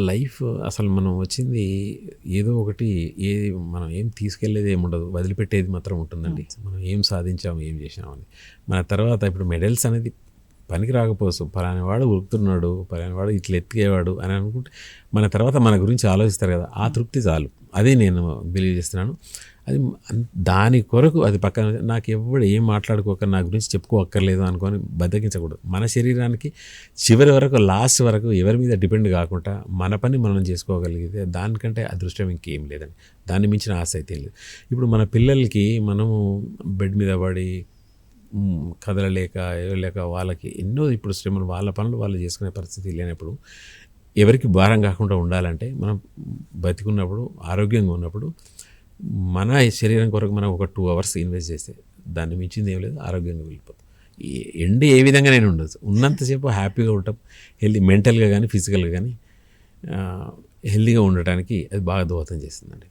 Life అసలు మనం వచ్చింది ఏదో ఒకటి, ఏది మనం ఏం తీసుకెళ్లేది ఏముండదు, వదిలిపెట్టేది మాత్రం ఉంటుందండి. మనం ఏం సాధించాము, ఏం చేసినామని. మన తర్వాత ఇప్పుడు మెడల్స్ అనేది పనికి రాకపోవచ్చు, పలానా వాడు ఉరుకుతున్నాడు, పలానా వాడు ఇట్లా ఎత్తికేవాడు అని అనుకుంటే మన తర్వాత మన గురించి ఆలోచిస్తారు కదా, ఆ తృప్తి చాలు. అదే నేను బిలీవ్ చేస్తున్నాను. అది దాని కొరకు అది పక్కన, నాకు ఎవడు ఏం మాట్లాడుకోక నా గురించి చెప్పుకోక్కర్లేదు అనుకొని బద్దకించకూడదు. మన శరీరానికి చివరి వరకు, లాస్ట్ వరకు ఎవరి మీద డిపెండ్ కాకుండా మన పని మనం చేసుకోగలిగితే దానికంటే అదృష్టం ఇంకేం లేదండి. దాన్ని మించిన ఆశ అయితే లేదు. ఇప్పుడు మన పిల్లలకి మనము బెడ్ మీద పడి కదలలేక లేక వాళ్ళకి ఎన్నో ఇప్పుడు శ్రమలు, వాళ్ళ పనులు వాళ్ళు చేసుకునే పరిస్థితి లేనప్పుడు ఎవరికి భారం కాకుండా ఉండాలంటే మనం బతికున్నప్పుడు, ఆరోగ్యంగా ఉన్నప్పుడు మన శరీరం కొరకు మనం ఒక 2 hours ఇన్వెస్ట్ చేస్తే దాన్ని మించింది ఏం లేదు, ఆరోగ్యంగా వెళ్ళిపోతాం. ఎండ్ ఏ విధంగా నేను ఉండదు, ఉన్నంతసేపు హ్యాపీగా ఉంటాం. మెంటల్గా కానీ ఫిజికల్గా కానీ హెల్తీగా ఉండటానికి అది బాగా దోహదం చేస్తుందండి.